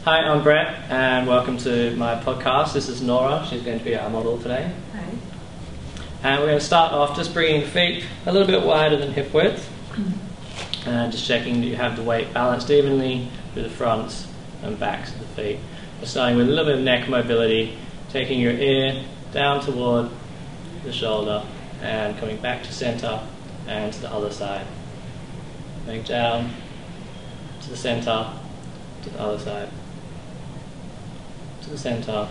Hi, I'm Brett and welcome to my podcast. This is Nora, she's going to be our model today. Hi. And we're going to start off just bringing the feet a little bit wider than hip width and just checking that you have the weight balanced evenly through the fronts and backs of the feet. We're starting with a little bit of neck mobility, taking your ear down toward the shoulder and coming back to centre and to the other side. Going down to the centre, to the other side, to the centre,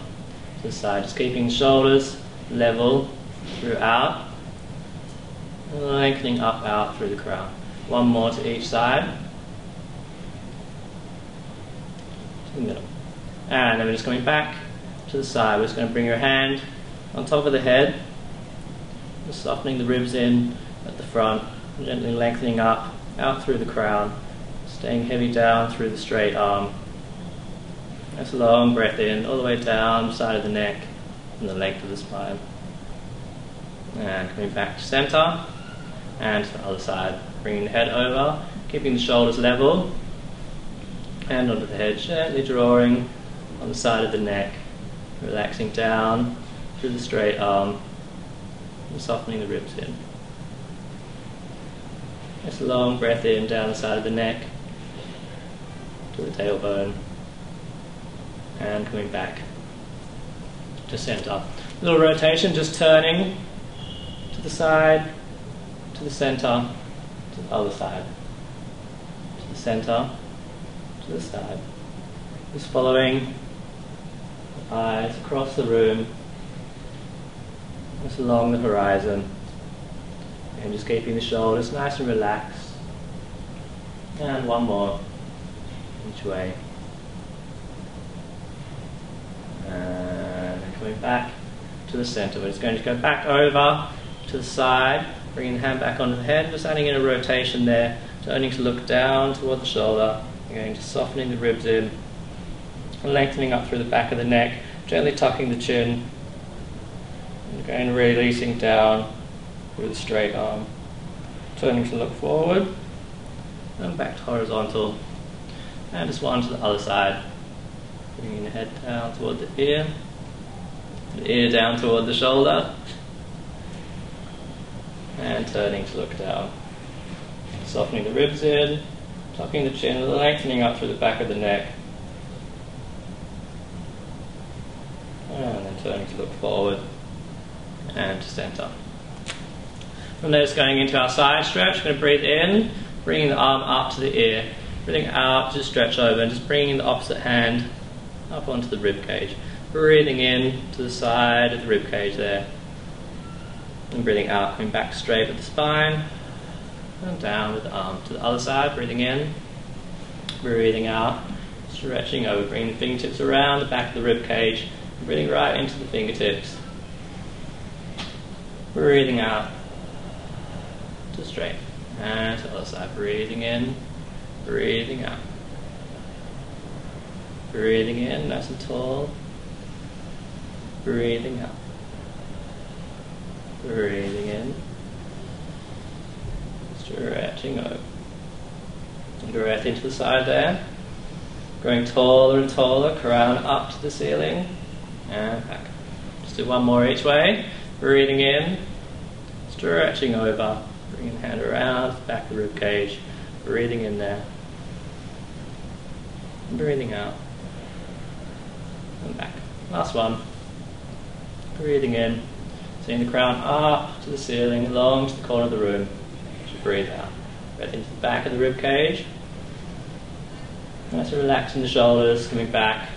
to the side. Just keeping the shoulders level throughout, and lengthening up out through the crown. One more to each side, to the middle. And then we're just coming back to the side. We're just going to bring your hand on top of the head, just softening the ribs in at the front, gently lengthening up, out through the crown, staying heavy down through the straight arm. Nice long breath in, all the way down the side of the neck and the length of the spine. And coming back to centre and to the other side. Bringing the head over, keeping the shoulders level and onto the head, gently drawing on the side of the neck, relaxing down through the straight arm and softening the ribs in. Just a long breath in down the side of the neck to the tailbone and coming back to centre. Little rotation, just turning to the side, to the centre, to the other side, to the centre, to the side. Just following the eyes across the room, just along the horizon, and just keeping the shoulders nice and relaxed. And one more each way. And then coming back to the centre. We're just going to go back over to the side, bringing the hand back onto the head, just adding in a rotation there, turning to look down toward the shoulder, again just softening the ribs in, and lengthening up through the back of the neck, gently tucking the chin, and again releasing down through the straight arm, turning to look forward, and back to horizontal, and just one to the other side, bringing the head down toward the ear down toward the shoulder, and turning to look down, softening the ribs in, tucking the chin, lengthening up through the back of the neck, and then turning to look forward and to centre. From there, just going into our side stretch. We're going to breathe in, bringing the arm up to the ear, breathing out, just stretch over, and just bringing the opposite hand up onto the rib cage. Breathing in to the side of the rib cage there, and breathing out, coming back straight with the spine, and down with the arm to the other side. Breathing in, breathing out, stretching over, bringing the fingertips around the back of the rib cage, and breathing right into the fingertips. Breathing out to straight, and to the other side. Breathing in, breathing out. Breathing in, nice and tall. Breathing out. Breathing in. Stretching over. Breath into the side there. Growing taller and taller, crown up to the ceiling. And back. Just do one more each way. Breathing in. Stretching over. Bringing the hand around the back of the rib cage. Breathing in there. Breathing out. And back. Last one. Breathing in. Seeing the crown up to the ceiling, along to the corner of the room. Breathe out. Breath into the back of the rib cage. Nice and relaxing the shoulders, coming back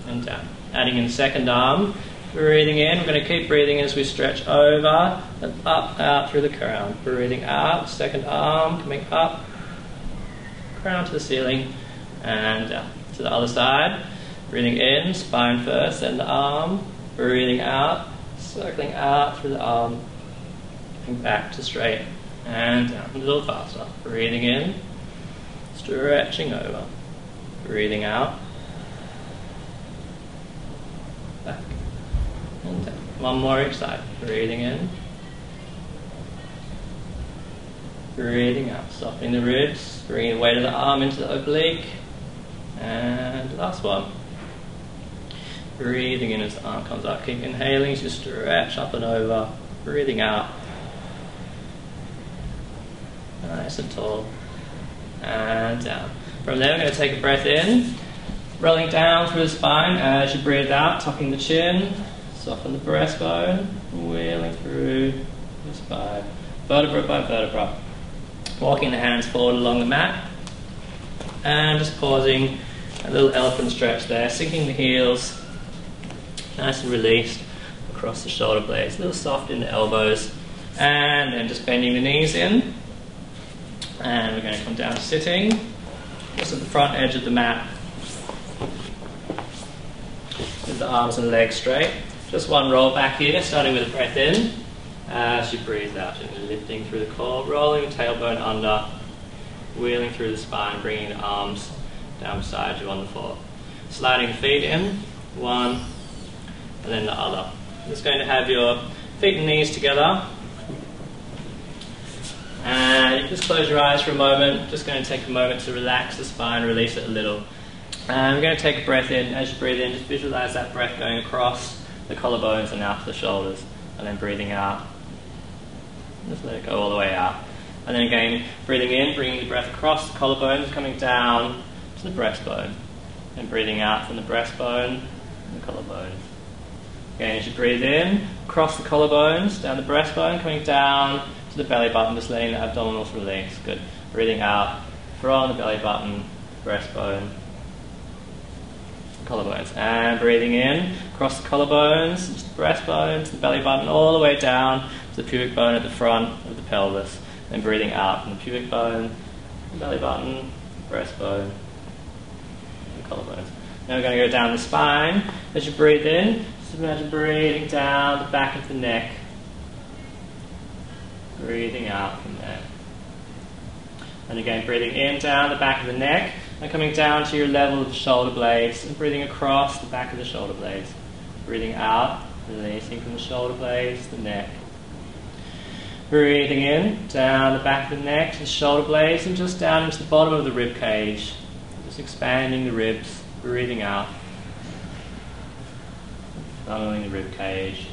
and down. Adding in the second arm. Breathing in. We're going to keep breathing as we stretch over and up, out through the crown. Breathing out. Second arm coming up. Crown to the ceiling and down. To the other side. Breathing in, spine first, then the arm. Breathing out, circling out through the arm. Coming back to straight and down. A little faster. Breathing in, stretching over. Breathing out. Back and down. One more each side. Breathing in. Breathing out. Softening the ribs. Bringing the weight of the arm into the oblique. And last one. Breathing in as the arm comes up. Keep inhaling as you stretch up and over. Breathing out. Nice and tall. And down. From there, we're going to take a breath in. Rolling down through the spine as you breathe out, tucking the chin. Soften the breastbone. Wheeling through the spine. Vertebra by vertebra. Walking the hands forward along the mat. And just pausing. A little elephant stretch there, sinking the heels, nice and released across the shoulder blades, a little soft in the elbows, and then just bending the knees in. And we're going to come down to sitting, just at the front edge of the mat, with the arms and legs straight. Just one roll back here, starting with a breath in, as you breathe out, and lifting through the core, rolling the tailbone under, wheeling through the spine, bringing the arms down beside you on the floor. Sliding the feet in, one, and then the other. Just going to have your feet and knees together. And you can just close your eyes for a moment. Just going to take a moment to relax the spine, release it a little. And we're going to take a breath in. As you breathe in, just visualize that breath going across the collarbones and out to the shoulders. And then breathing out. Just let it go all the way out. And then again, breathing in, bringing the breath across the collarbones, coming down to the breastbone, and breathing out from the breastbone and the collarbones. Again, as you breathe in, across the collarbones, down the breastbone, coming down to the belly button, just letting the abdominals release. Good. Breathing out from the belly button, breastbone, collarbones. And breathing in, across the collarbones, to the breastbone, to the belly button, all the way down to the pubic bone at the front of the pelvis. Then breathing out from the pubic bone, the belly button, breastbone, collarbones. Now we're going to go down the spine. As you breathe in, just imagine breathing down the back of the neck. Breathing out from there. And again, breathing in, down the back of the neck, and coming down to your level of the shoulder blades, and breathing across the back of the shoulder blades. Breathing out, releasing from the shoulder blades, the neck. Breathing in, down the back of the neck to the shoulder blades, and just down into the bottom of the rib cage. Just expanding the ribs, breathing out. Funneling the rib cage.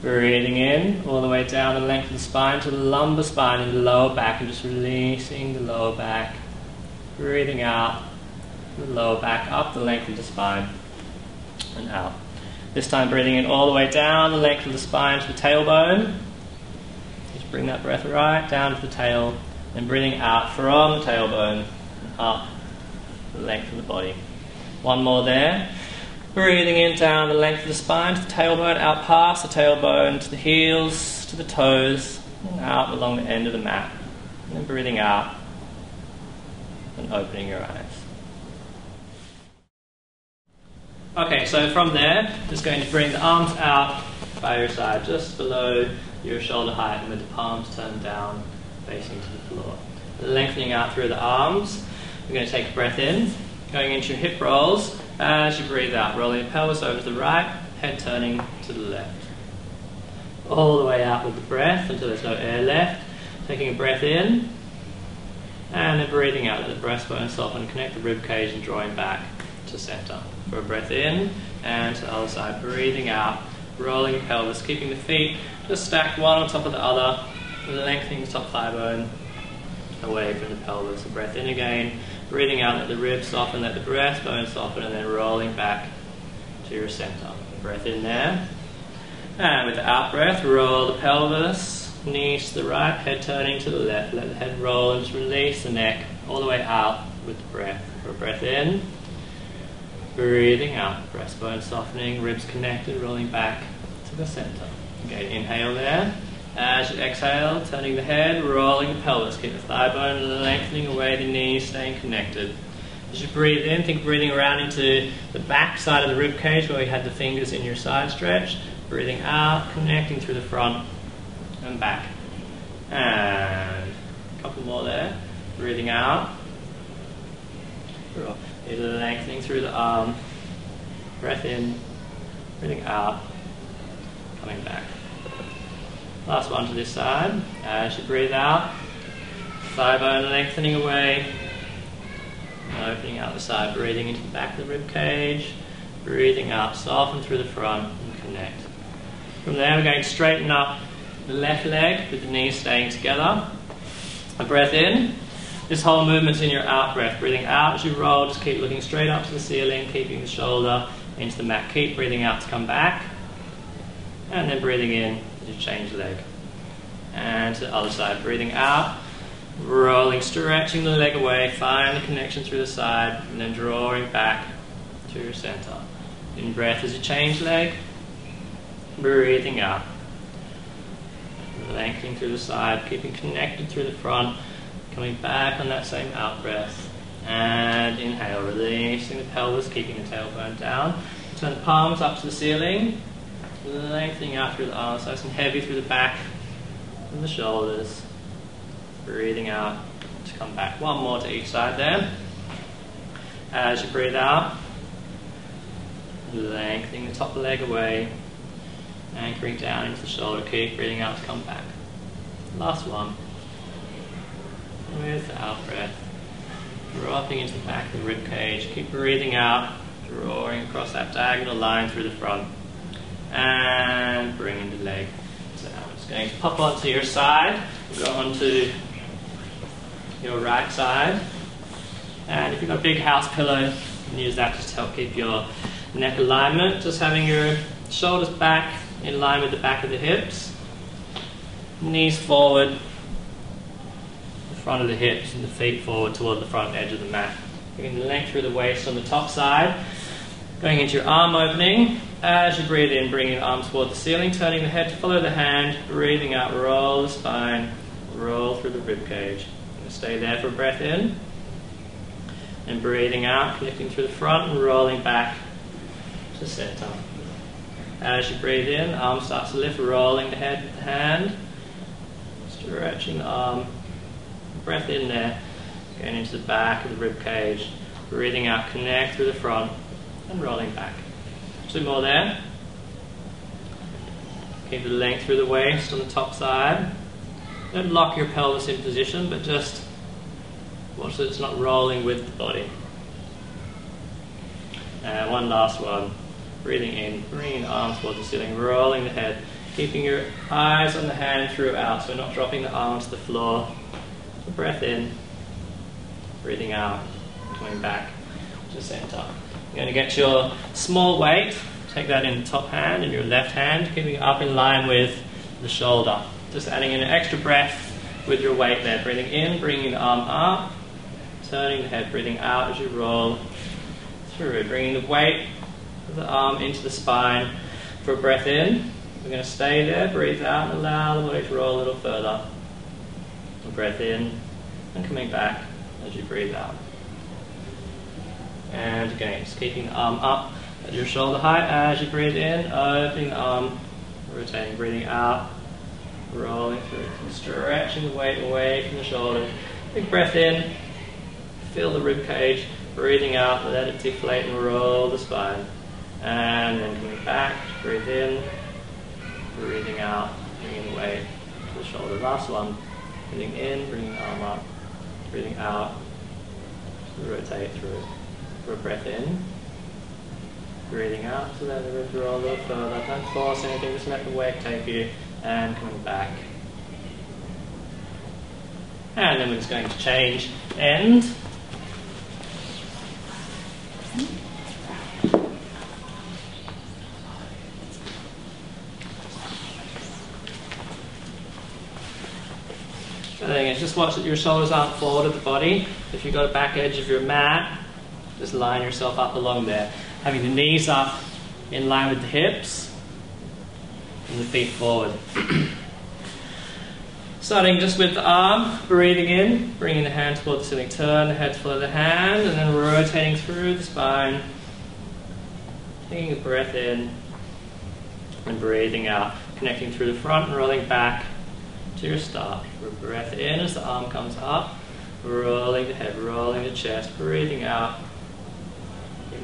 Breathing in, all the way down the length of the spine to the lumbar spine and the lower back, and just releasing the lower back. Breathing out, the lower back up the length of the spine, and out. This time breathing in all the way down the length of the spine to the tailbone. Just bring that breath right down to the tail, and breathing out from the tailbone, and up the length of the body. One more there. Breathing in down the length of the spine to the tailbone, out past the tailbone, to the heels, to the toes, and out along the end of the mat. And then breathing out and opening your eyes. Okay, so from there, just going to bring the arms out by your side, just below your shoulder height, and with the palms turned down, facing to the floor. Lengthening out through the arms. We're going to take a breath in, going into your hip rolls. As you breathe out, rolling the pelvis over to the right, head turning to the left. All the way out with the breath until there's no air left. Taking a breath in, and then breathing out. Let the breastbone soften, connect the rib cage and drawing back to center. For a breath in, and to the other side, breathing out, rolling the pelvis, keeping the feet just stacked one on top of the other, lengthening the top thigh bone away from the pelvis. A breath in again, breathing out, let the ribs soften, let the breastbone soften, and then rolling back to your center. Breath in there. And with the out breath, roll the pelvis, knees to the right, head turning to the left. Let the head roll and just release the neck all the way out with the breath. For a breath in, breathing out, breastbone softening, ribs connected, rolling back to the center. Okay, inhale there. As you exhale, turning the head, rolling the pelvis, keep the thigh bone lengthening away the knees, staying connected. As you breathe in, think breathing around into the back side of the rib cage where you had the fingers in your side stretch. Breathing out, connecting through the front and back. And a couple more there. Breathing out. Lengthening through the arm. Breath in, breathing out, coming back. Last one to this side. As you breathe out, thigh bone lengthening away, Opening out the side, breathing into the back of the rib cage. Breathing out, soften through the front and connect. From there, we're going to straighten up the left leg with the knees staying together. A breath in. This whole movement's in your out breath. Breathing out as you roll, just keep looking straight up to the ceiling, keeping the shoulder into the mat. Keep breathing out to come back. And then breathing in as you change leg. And to the other side, breathing out, rolling, stretching the leg away, find the connection through the side, and then drawing back to your center. In breath as you change leg, breathing out. Lengthening through the side, keeping connected through the front, coming back on that same out breath. And inhale, releasing the pelvis, keeping the tailbone down. Turn the palms up to the ceiling, lengthening out through the arms, nice and heavy through the back and the shoulders. Breathing out to come back. One more to each side there. As you breathe out, lengthening the top of the leg away, anchoring down into the shoulder, keep breathing out to come back. Last one. With the out breath, dropping into the back of the rib cage, keep breathing out, drawing across that diagonal line through the front, and bringing the leg down. Just going to pop onto your side, go onto your right side, and if you've got a big house pillow, you can use that just to help keep your neck alignment. Just having your shoulders back in line with the back of the hips, knees forward, the front of the hips and the feet forward toward the front edge of the mat. Bringing the length through the waist on the top side, going into your arm opening. As you breathe in, bringing the arms toward the ceiling, turning the head to follow the hand, breathing out, roll the spine, roll through the rib cage. Stay there for a breath in, and breathing out, connecting through the front and rolling back to center. As you breathe in, arm starts to lift, rolling the head with the hand, stretching the arm, breath in there, going into the back of the rib cage, breathing out, connect through the front and rolling back. 2 more there. Keep the length through the waist on the top side. Don't lock your pelvis in position, but just watch that it's not rolling with the body. And one last one. Breathing in, bringing the arms towards the ceiling, rolling the head, keeping your eyes on the hand throughout, so not dropping the arms to the floor. So breath in, breathing out, coming back to center. You're going to get your small weight, take that in the top hand, in your left hand, keeping it up in line with the shoulder. Just adding in an extra breath with your weight there. Breathing in, bringing the arm up, turning the head, breathing out as you roll through. Bringing the weight of the arm into the spine for a breath in. We're going to stay there, breathe out and allow the body to roll a little further. A breath in and coming back as you breathe out. And again, just keeping the arm up at your shoulder height as you breathe in, opening the arm, rotating, breathing out, rolling through, stretching the weight away from the shoulder. Big breath in, feel the rib cage, breathing out, let it deflate and roll the spine. And then coming back, breathe in, breathing out, bringing the weight to the shoulder. Last one, breathing in, bringing the arm up, breathing out, rotate through. For a breath in, breathing out, so let the ribs roll a little further. Don't force anything, just let the weight take you, and coming back. And then we're just going to change end. The thing is, just watch that your shoulders aren't forward of the body. If you've got a back edge of your mat, just line yourself up along there. Having the knees up in line with the hips and the feet forward. Starting just with the arm, breathing in, bringing the hand toward the ceiling, turn the head to follow the hand, and then rotating through the spine. Taking a breath in and breathing out, connecting through the front and rolling back to your start. Breath in as the arm comes up, rolling the head, rolling the chest, breathing out,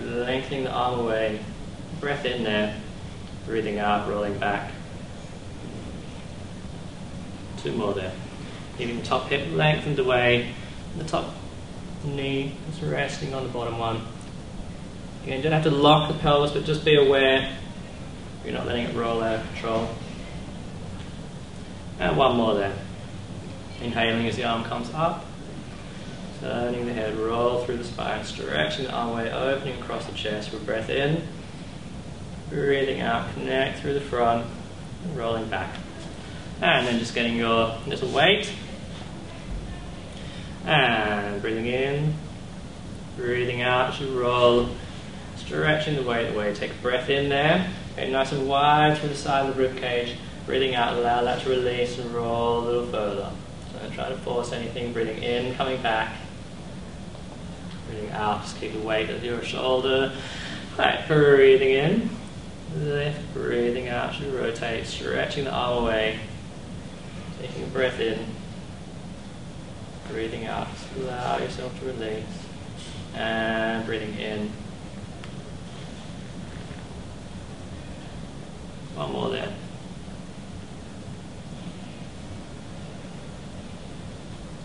lengthening the arm away, breath in there, breathing out, rolling back. 2 more there. Keeping the top hip lengthened away, the top knee just resting on the bottom one. Again, you don't have to lock the pelvis, but just be aware you're not letting it roll out of control. And one more there. Inhaling as the arm comes up, turning the head, roll through the spine, stretching the arm away, opening across the chest for breath in, breathing out, connect through the front, and rolling back. And then just getting your little weight, and breathing in, breathing out as you roll, stretching the weight away. Take a breath in there, getting nice and wide through the side of the rib cage, breathing out, allow that to release and roll a little further. Don't try to force anything, breathing in, coming back, breathing out, just keep the weight of your shoulder. Right, breathing in, lift, breathing out, as you rotate, stretching the arm away, taking a breath in, breathing out, just allow yourself to release, and breathing in. One more there.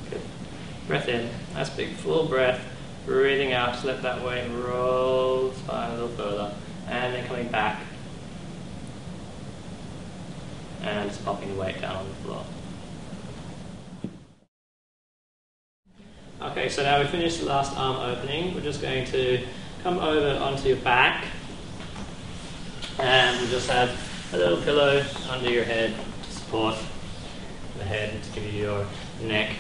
Good. Breath in, nice big full breath, breathing out, just let that weight roll the spine a little further, and then coming back, and just popping the weight down on the floor. Okay, so now we've finished the last arm opening. We're just going to come over onto your back, and we'll just have a little pillow under your head to support the head and to give you your neck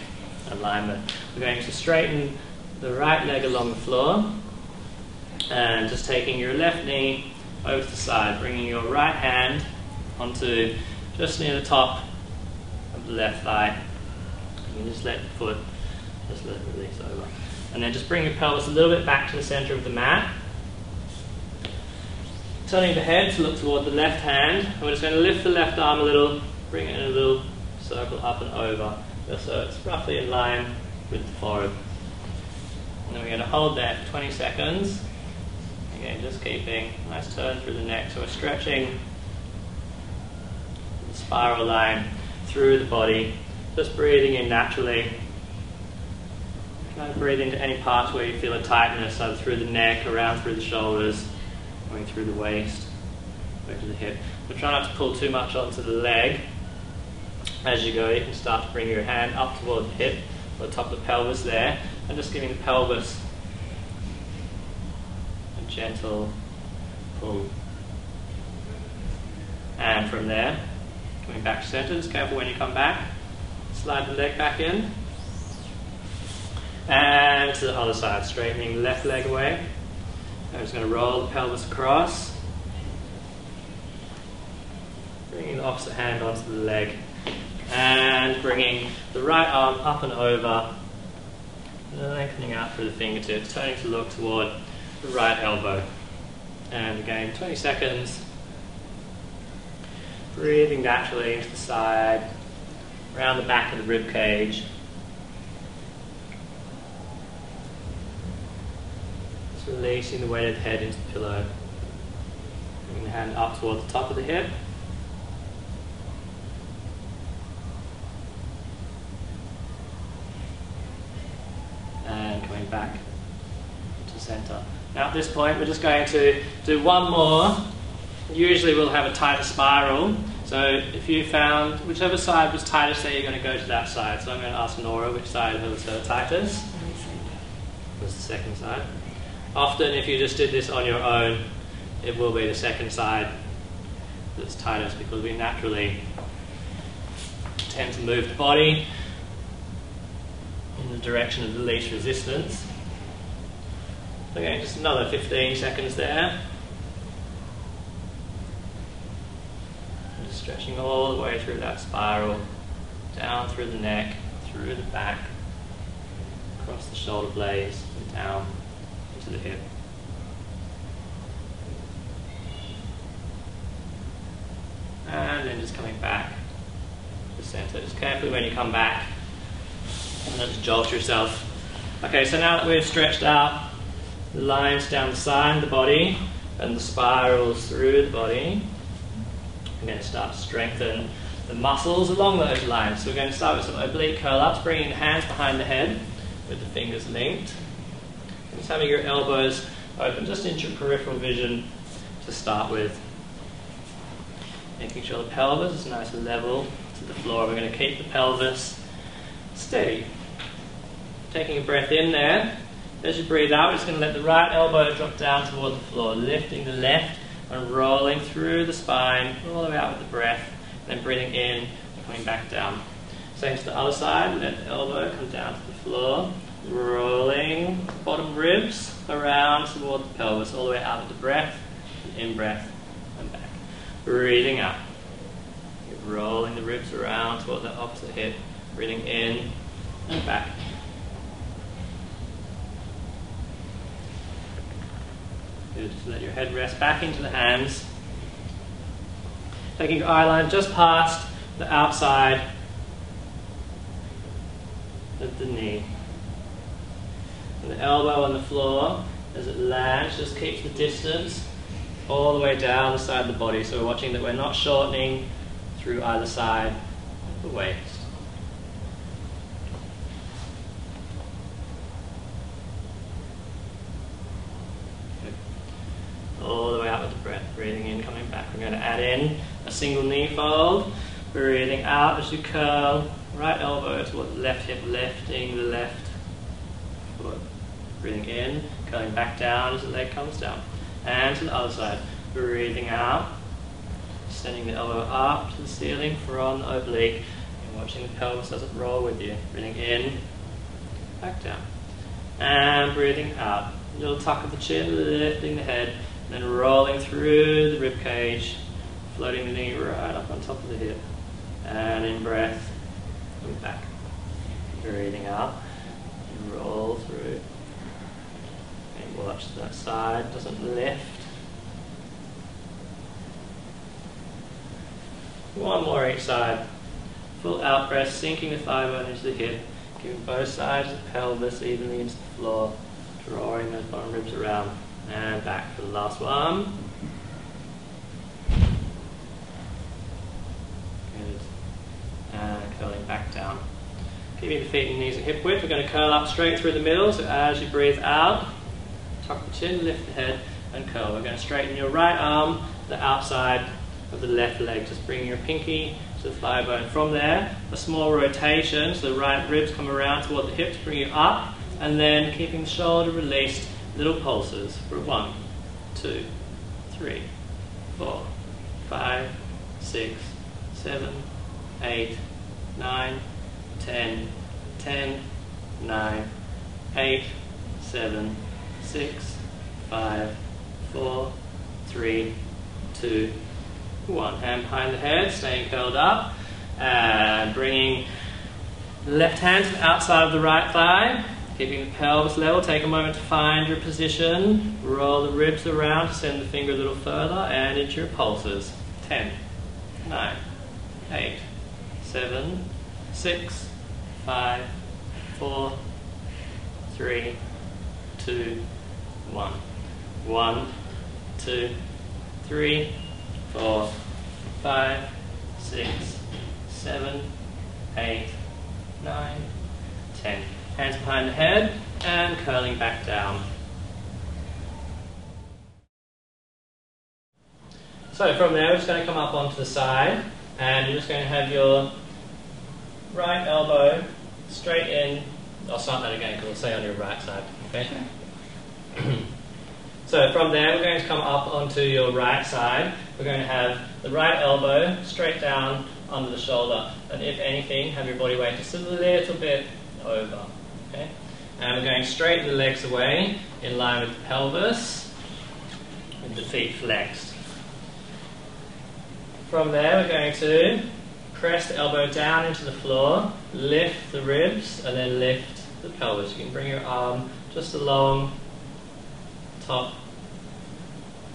alignment. We're going to straighten the right leg along the floor, and just taking your left knee over to the side, bringing your right hand onto just near the top of the left thigh. You can just let the foot, just let it release over. And then just bring your pelvis a little bit back to the center of the mat. Turning the head to look toward the left hand. And we're just going to lift the left arm a little, bring it in a little circle up and over, just so it's roughly in line with the forehead. And then we're going to hold that for 20 seconds. Again, just keeping a nice turn through the neck. So we're stretching the spiral line through the body, just breathing in naturally. Try to breathe into any parts where you feel a tightness, either through the neck, around through the shoulders, going through the waist, back to the hip. But try not to pull too much onto the leg. As you go, you can start to bring your hand up toward the hip, or the top of the pelvis there, and just giving the pelvis a gentle pull. And from there, coming back to center, just careful when you come back, slide the leg back in. And to the other side, straightening the left leg away. I'm just going to roll the pelvis across, bringing the opposite hand onto the leg, and bringing the right arm up and over, lengthening out through the fingertips, turning to look toward the right elbow. And again, 20 seconds, breathing naturally into the side, around the back of the rib cage. Releasing the weight of the head into the pillow. Bringing the hand up toward the top of the hip. And coming back to center. Now at this point we're just going to do one more. Usually we'll have a tighter spiral. So if you found whichever side was tightest there, you're going to go to that side. So I'm going to ask Nora which side was her tightest. It was the second side. Often if you just did this on your own, it will be the second side that's tightest, because we naturally tend to move the body in the direction of the least resistance. Okay, just another 15 seconds there. Just stretching all the way through that spiral, down through the neck, through the back, across the shoulder blades, and down to the hip. And then just coming back to the center. Just carefully when you come back, and not to jolt yourself. Okay, so now that we've stretched out the lines down the side of the body and the spirals through the body, we're going to start to strengthen the muscles along those lines. So we're going to start with some oblique curl-ups, bringing the hands behind the head with the fingers linked. Just having your elbows open, just into your peripheral vision to start with. Making sure the pelvis is nice and level to the floor. We're going to keep the pelvis steady. Taking a breath in there. As you breathe out, we're just going to let the right elbow drop down toward the floor, lifting the left and rolling through the spine, all the way out with the breath, and then breathing in and coming back down. Same to the other side, let the elbow come down to the floor, rolling the bottom ribs around toward the pelvis, all the way out with the breath, and in breath and back. Breathing out. You're rolling the ribs around toward the opposite hip, breathing in and back. Good. So let your head rest back into the hands. Taking your eye line just past the outside of the knee. And the elbow on the floor, as it lands, just keeps the distance all the way down the side of the body. So we're watching that we're not shortening through either side of the waist. All the way out with the breath, breathing in, coming back. We're going to add in a single knee fold, breathing out as you curl, right elbow toward the left hip, lifting the left foot. Breathing in, curling back down as the leg comes down. And to the other side, breathing out, sending the elbow up to the ceiling from the oblique, and watching the pelvis as it roll with you. Breathing in, back down. And breathing out, a little tuck of the chin, lifting the head, and then rolling through the rib cage, floating the knee right up on top of the hip. And in breath, and back. Breathing out, and roll through. And watch that side doesn't lift. One more each side. Full out breath, sinking the thigh bone into the hip, giving both sides of the pelvis evenly into the floor, drawing those bottom ribs around. And back for the last one. Good. And curling back down. Keeping the feet and knees at hip width. We're going to curl up straight through the middle. So as you breathe out, tuck the chin, lift the head, and curl. We're going to straighten your right arm to the outside of the left leg. Just bringing your pinky to the thigh bone. From there, a small rotation. So the right ribs come around toward the hips, bring you up. And then keeping the shoulder released. Little pulses for 1, 2, 3, 4, 5, 6, 7, 8, 9, 10, 10, 9, 8, 7, 6, 5, 4, 3, 2, 1. Hand behind the head, staying curled up, and bringing the left hand to the outside of the right thigh. Keeping the pelvis level, take a moment to find your position. Roll the ribs around to send the finger a little further and into your pulses. 10, 9, 8, 7, 6, 5, 4, 3, 2, 1. 1, 2, 3, 4, 5, 6, 7, 8, 9, 10. Hands behind the head and curling back down. So from there, we're just going to come up onto the side, and you're just going to have your right elbow straight in. I'll start that again because we'll say on your right side. Okay. So from there, we're going to come up onto your right side. We're going to have the right elbow straight down under the shoulder, and if anything, have your body weight just a little bit over. Okay? And we're going to straighten the legs away in line with the pelvis, with the feet flexed. From there, we're going to press the elbow down into the floor, lift the ribs, and then lift the pelvis. You can bring your arm just along the top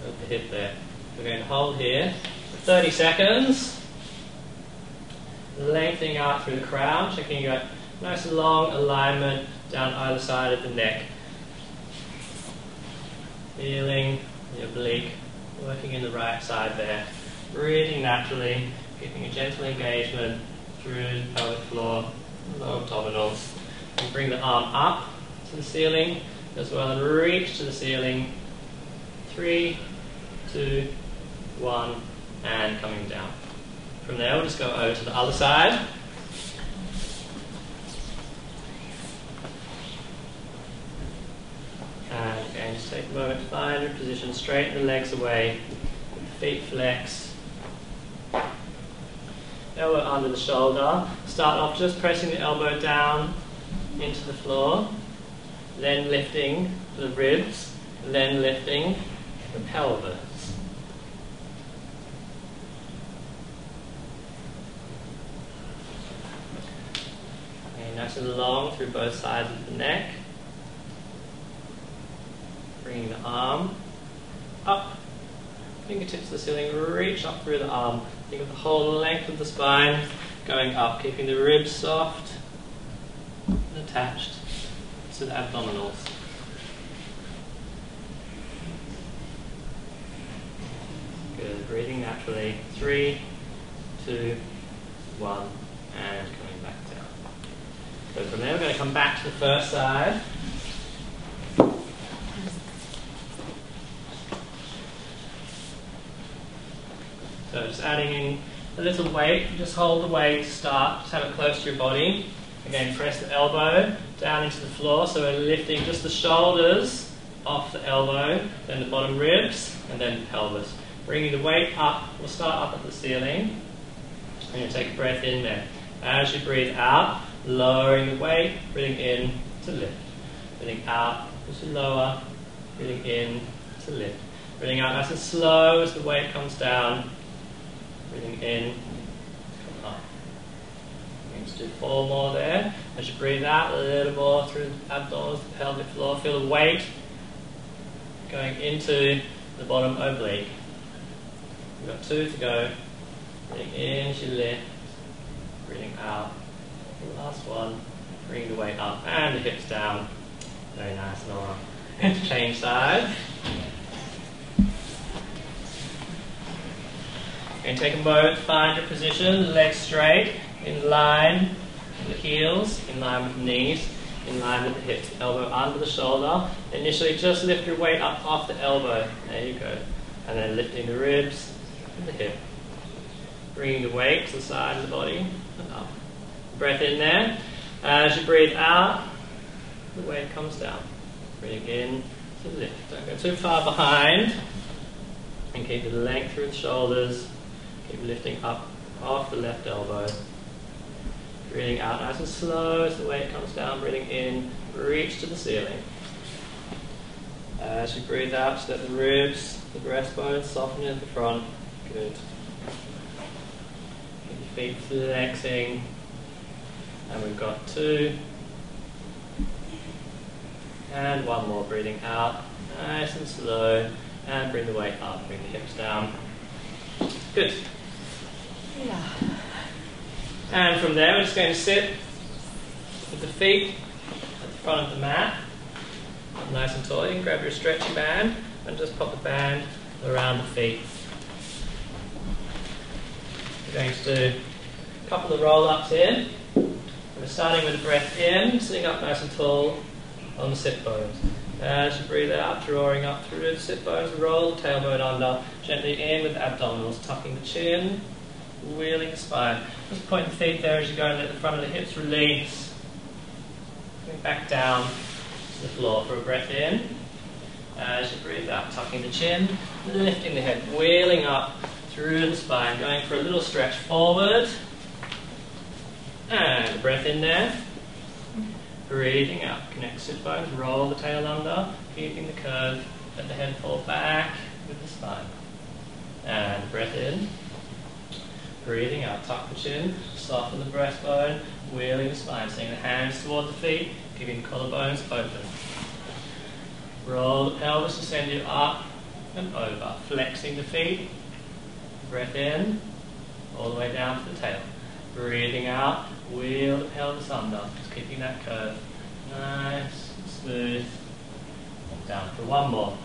of the hip there. We're going to hold here for 30 seconds, lengthening out through the crown, checking your nice and long alignment down either side of the neck. Feeling the oblique working in the right side there. Breathing naturally, keeping a gentle engagement through the pelvic floor, low abdominals. And bring the arm up to the ceiling as well, and reach to the ceiling. 3, 2, 1, and coming down. From there, we'll just go over to the other side. And again, just take a moment to find your position, straighten the legs away, feet flex. Elbow under the shoulder. Start off just pressing the elbow down into the floor, then lifting the ribs, then lifting the pelvis. Okay, nice and long through both sides of the neck. Bringing the arm up, fingertips to the ceiling, reach up through the arm. Think of the whole length of the spine going up, keeping the ribs soft and attached to the abdominals. Good, breathing naturally. 3, 2, 1, and coming back down. So from there we're going to come back to the first side. So just adding in a little weight, just hold the weight to start, just have it close to your body. Again, press the elbow down into the floor, so we're lifting just the shoulders off the elbow, then the bottom ribs, and then the pelvis. Bringing the weight up, we'll start up at the ceiling, and you take a breath in there. As you breathe out, lowering the weight, breathing in to lift. Breathing out to lower, breathing in to lift. Breathing out nice and slow as the weight comes down. Breathing in, come up. Let's do 4 more there. As you breathe out, a little more through the abdominals, the pelvic floor. Feel the weight going into the bottom oblique. We've got 2 to go. Breathing in as you lift. Breathing out. The last one. Bring the weight up and the hips down. Very nice, Nora. Interchange side. And take a moment to find your position, legs straight, in line with the heels, in line with the knees, in line with the hips, elbow under the shoulder. Initially just lift your weight up off the elbow, there you go. And then lifting the ribs and the hip. Bringing the weight to the side of the body and up. Breath in there. As you breathe out, the weight comes down. Breathing in to lift. Don't go too far behind. And keep the length through the shoulders. Keep lifting up off the left elbow. Breathing out nice and slow as the weight comes down. Breathing in, reach to the ceiling. As you breathe out, just let the ribs, the breastbone soften at the front. Good. Keep your feet flexing. And we've got 2. And 1 more. Breathing out, nice and slow. And bring the weight up, bring the hips down. Good. Yeah. And from there, we're just going to sit with the feet at the front of the mat. Nice and tall. You can grab your stretchy band and just pop the band around the feet. We're going to do a couple of roll-ups here. We're starting with a breath in, sitting up nice and tall on the sit bones. As you breathe out, drawing up through the sit bones, roll the tailbone under, gently in with the abdominals, tucking the chin, wheeling the spine. Just point the feet there as you go and let the front of the hips release. Coming back down to the floor for a breath in. As you breathe out, tucking the chin, lifting the head, wheeling up through the spine, going for a little stretch forward. And a breath in there. Breathing out, connect sit bones, roll the tail under, keeping the curve, let the head fall back with the spine. And breath in. Breathing out, tuck the chin, soften the breastbone, wheeling the spine, seeing the hands toward the feet, keeping the collarbones open. Roll the pelvis to send you up and over, flexing the feet. Breath in, all the way down to the tail. Breathing out, wheel the pelvis under, just keeping that curve nice and smooth. Down for 1 more.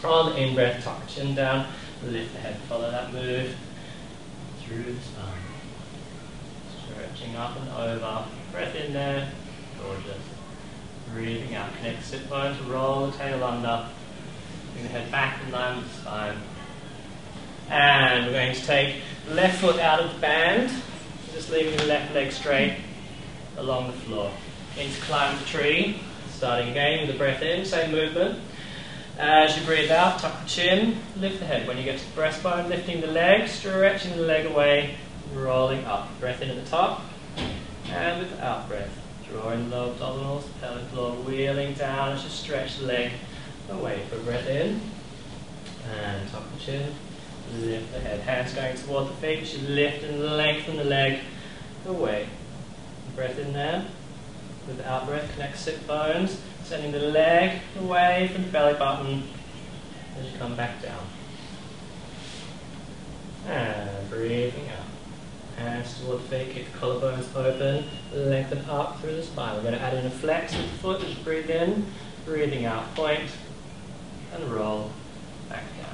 On the in-breath, tuck the chin down, lift the head, follow that move through the spine. Stretching up and over. Breath in there, gorgeous. Breathing out. Connect the sit bones, roll the tail under. Bring the head back in line with the spine. And we're going to take the left foot out of the band, just leaving the left leg straight along the floor. Into climb the tree, starting again with the breath in, same movement. As you breathe out, tuck the chin, lift the head. When you get to the breastbone, lifting the leg, stretching the leg away, rolling up. Breath in at the top, and with the out breath, drawing the lower abdominals, the pelvic floor, wheeling down as you stretch the leg away for breath in. And tuck the chin, lift the head. Hands going toward the feet as you lift and lengthen the leg away. Breath in there. With the out breath, connect sit bones, sending the leg away from the belly button as you come back down. And breathing out. Hands toward the feet, keep the collarbones open, lengthen up through the spine. We're going to add in a flex with the foot as you breathe in, breathing out, point, and roll back down.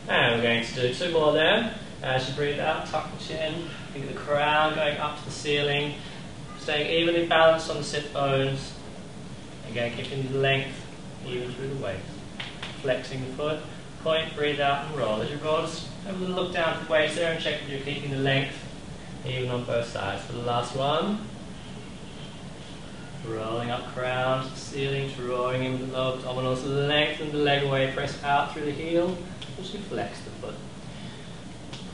And we're going to do 2 more there. As you breathe out, tuck the chin, think of the crown going up to the ceiling, staying evenly balanced on the sit bones. Again, keeping the length even through the waist. Flexing the foot, point, breathe out and roll. As you roll, just have a little look down at the waist there and check that you're keeping the length even on both sides. For the last one, rolling up crown to the ceiling, drawing in with the lower abdominals, lengthen the leg away, press out through the heel, as you flex the foot.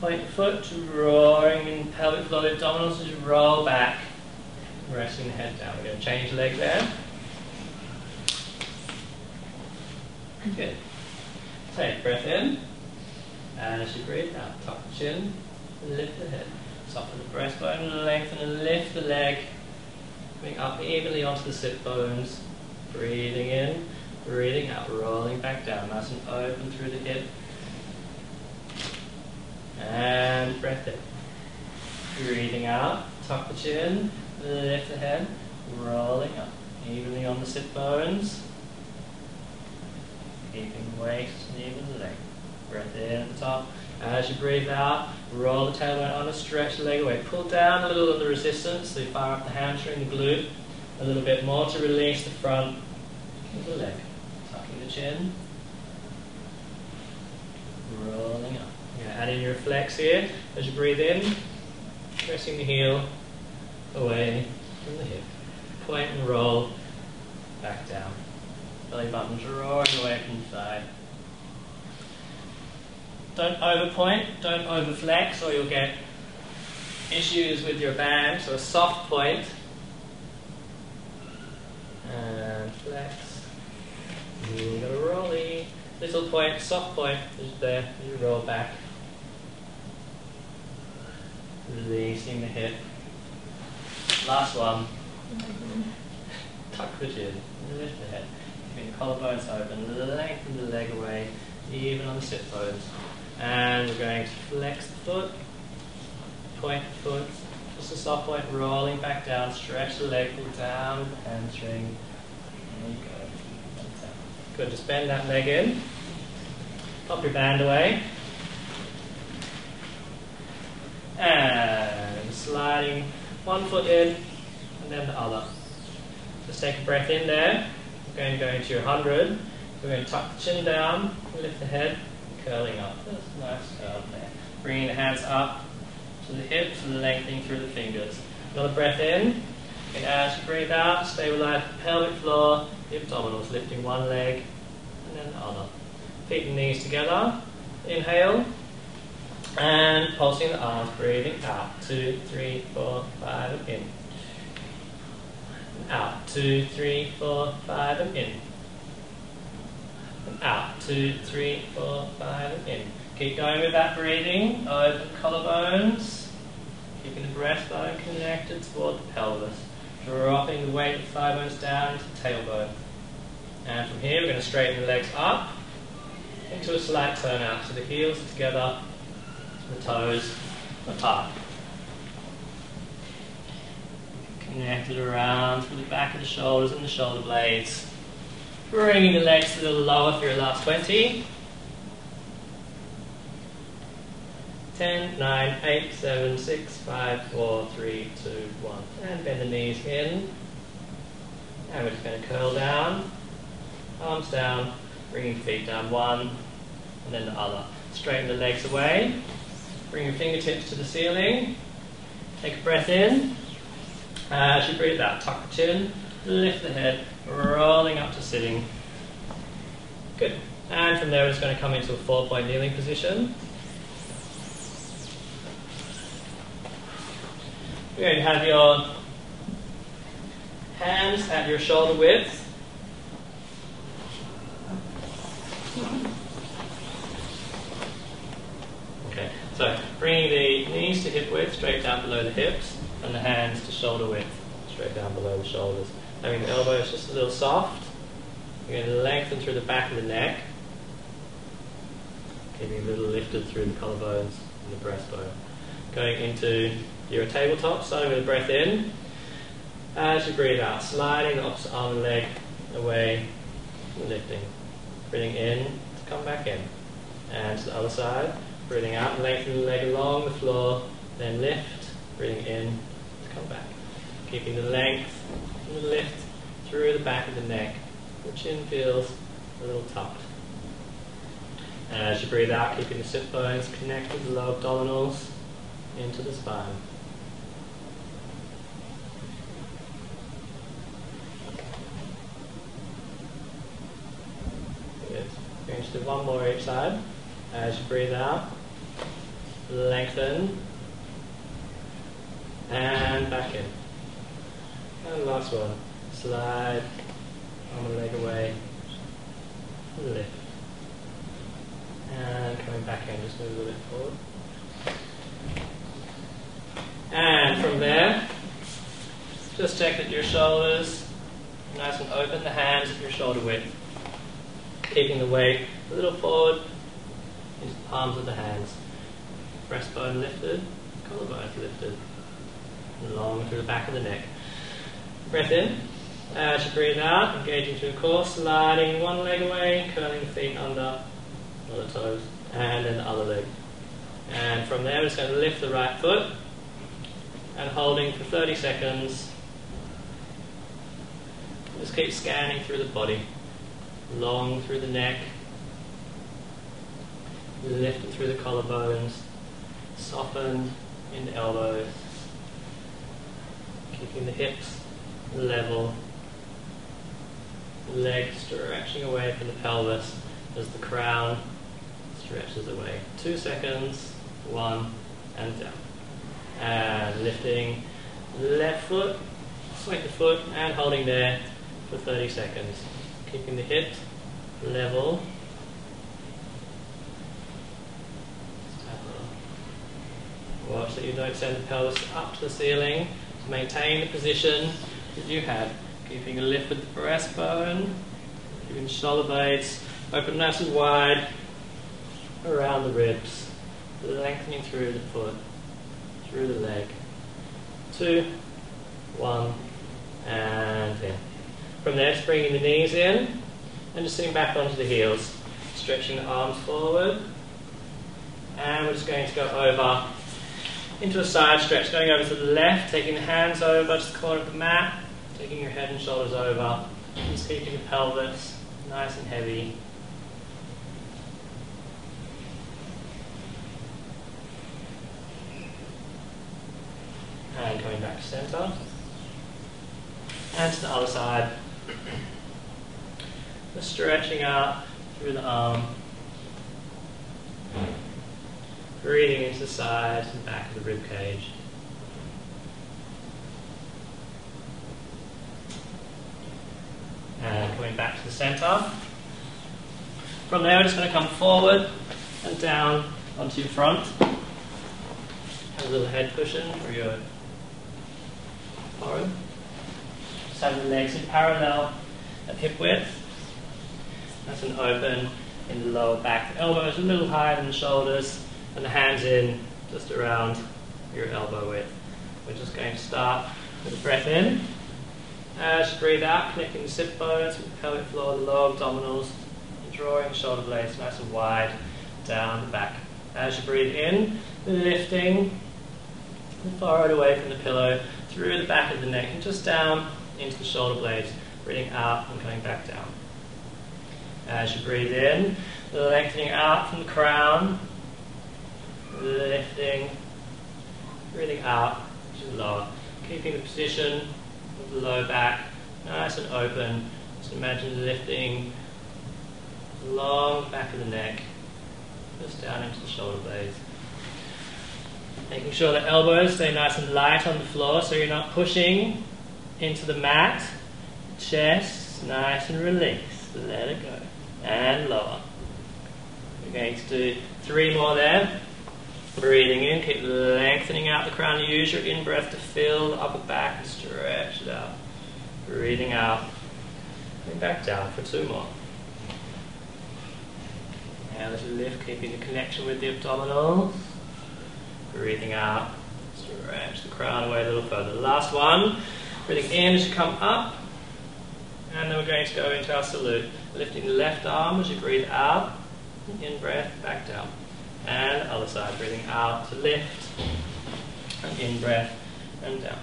Point the foot, drawing in pelvic floor, abdominals as you roll back, resting the head down. We're going to change the leg there. Good. Take a breath in, and as you breathe out, tuck the chin, lift the head. Soften the breastbone, lengthen and lift the leg, coming up evenly onto the sit bones. Breathing in, breathing out, rolling back down, nice and open through the hip. And breath in. Breathing out, tuck the chin, lift the head, rolling up, evenly on the sit bones. Keeping the waist and even the leg. Breath in at the top. As you breathe out, roll the tailbone under, stretch the leg away. Pull down a little of the resistance, so you fire up the hamstring, the glute, a little bit more to release the front of the leg. Tucking the chin, rolling up. You're going to add in your flex here. As you breathe in, pressing the heel away from the hip. Point and roll back down. Belly button drawing away from the side. Don't overpoint, don't overflex, or you'll get issues with your band. So a soft point. And flex. You've got a rolly. Little point, soft point is there. You roll back. Releasing the hip. Last one. Tuck the chin. Lift the head. Keeping the collarbones open. Lengthen the leg away, even on the sit bones. And we're going to flex the foot. Point the foot. Just a soft point, rolling back down. Stretch the leg, pull down with the hamstring. There you go. Good, just bend that leg in. Pop your band away. And sliding one foot in and then the other. Just take a breath in there. We're going to go into your 100. We're going to tuck the chin down, lift the head, curling up. That's a nice curl there. Bringing the hands up to the hips and lengthening through the fingers. Another breath in. And as you breathe out, stabilize the pelvic floor, the abdominals, lifting one leg and then the other. Feet and knees together. Inhale. And pulsing the arms, breathing out. 2, 3, 4, 5, and in. And out. 2, 3, 4, 5, and in. And out. 2, 3, 4, 5, and in. Keep going with that breathing. Open collarbones. Keeping the breastbone connected toward the pelvis. Dropping the weight of the thigh bones down into the tailbone. And from here, we're going to straighten the legs up into a slight turn out. So the heels are together, the toes apart. Connected around through the back of the shoulders and the shoulder blades. Bringing the legs a little lower for your last 20. 10, 9, 8, 7, 6, 5, 4, 3, 2, 1. And bend the knees in. And we're just going to curl down, arms down, bringing feet down one, and then the other. Straighten the legs away, bring your fingertips to the ceiling, take a breath in. As you breathe out, tuck the chin, lift the head, rolling up to sitting. Good. And from there we're just going to come into a 4-point kneeling position. You're going to have your hands at your shoulder width. Okay, so bringing the knees to hip width, straight down below the hips, and the hands to shoulder width, straight down below the shoulders. Having the elbows just a little soft. You're going to lengthen through the back of the neck, keeping a little lifted through the collarbones and the breastbone. Going into your tabletop, starting with a breath in. As you breathe out, sliding the opposite arm and leg away, and lifting. Breathing in to come back in. And to the other side, breathing out, lengthen the leg along the floor, then lift, breathing in to come back. Keeping the length and the lift through the back of the neck. The chin feels a little tucked. And as you breathe out, keeping the sit bones connected to the lower abdominals into the spine. Good. We're going to do one more each side. As you breathe out, lengthen, and back in. And last one. Slide, arm and leg away, lift. And coming back in, just move a little bit forward. And from there, just check that your shoulders are nice and open, the hands at your shoulder width. Keeping the weight a little forward into the palms of the hands. Breastbone lifted, collarbones lifted. And long through the back of the neck. Breath in. As you breathe out, engaging through the core, sliding one leg away, curling the feet under the toes, and then the other leg. And from there, we're just going to lift the right foot, and holding for 30 seconds. Just keep scanning through the body, long through the neck, lifted through the collarbones, softened in the elbows, keeping the hips level, legs stretching away from the pelvis as the crown stretches away. 2 seconds, 1, and down. And lifting left foot, swing the foot, and holding there for 30 seconds. Keeping the hips level. Watch that you don't send the pelvis up to the ceiling. To maintain the position that you had. Keeping a lift with the breastbone, keeping the shoulder blades open nice and wide around the ribs, lengthening through the foot, through the leg. 2, 1, and in. From there, just bringing the knees in and just sitting back onto the heels, stretching the arms forward, and we're just going to go over into a side stretch, going over to the left, taking the hands over to the corner of the mat, taking your head and shoulders over, just keeping the pelvis nice and heavy. And coming back to center. And to the other side. Just stretching out through the arm. Breathing into the sides and back of the rib cage. And coming back to the center. From there, we're just going to come forward and down onto your front. Have a little head cushion for your forehead. Just have the legs in parallel at hip width. Nice and open in the lower back. The elbows a little higher than the shoulders, and the hands in just around your elbow width. We're just going to start with a breath in. As you breathe out, connecting the sit bones with the pelvic floor, the lower abdominals, and drawing the shoulder blades nice and wide down the back. As you breathe in, lifting the forehead away from the pillow, through the back of the neck, and just down into the shoulder blades. Breathing out and coming back down. As you breathe in, lengthening out from the crown, lifting, breathing out to the lower. Keeping the position of the low back nice and open. Just imagine lifting the long back of the neck, just down into the shoulder blades. Making sure the elbows stay nice and light on the floor so you're not pushing into the mat. Chest, nice and release. Let it go. And lower. We're going to do 3 more there. Breathing in, keep lengthening out the crown. Use your in-breath to fill the upper back and stretch it out. Breathing out. And back down for 2 more. Now let's lift, keeping the connection with the abdominals. Breathing out. Stretch the crown away a little further. Last one. Breathing in as you come up. And then we're going to go into our salute. Lifting the left arm as you breathe out. In breath, back down. And other side, breathing out to lift. And in breath, and down.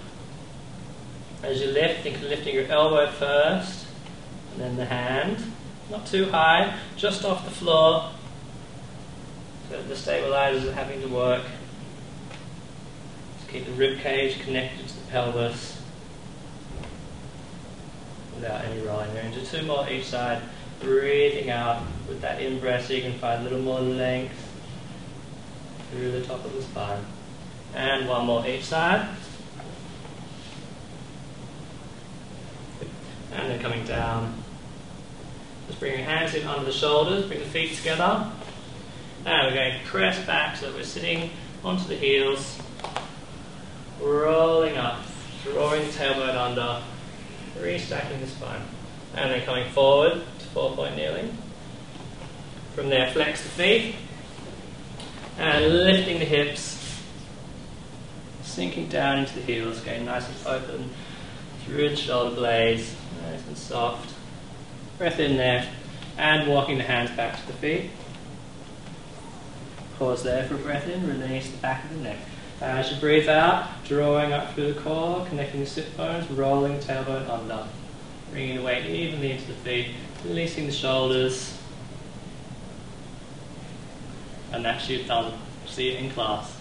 As you lift, think of lifting your elbow first. And then the hand. Not too high, just off the floor. So the stabilizers are having to work. Just keep the rib cage connected to the pelvis. Without any rolling. We're going to do 2 more each side. Breathing out with that in-breath so you can find a little more length through the top of the spine. And 1 more each side. And then coming down. Just bring your hands in under the shoulders, bring the feet together. And we're going to press back so that we're sitting onto the heels. Rolling up, drawing the tailbone under. Restacking the spine. And then coming forward to 4-point kneeling. From there, flex the feet. And lifting the hips. Sinking down into the heels. Getting nice and open through the shoulder blades. Nice and soft. Breath in there. And walking the hands back to the feet. Pause there for a breath in. Release the back of the neck. As you breathe out, drawing up through the core, connecting the sit bones, rolling the tailbone under. Bringing the weight evenly into the feet, releasing the shoulders. And that's you done. See you in class.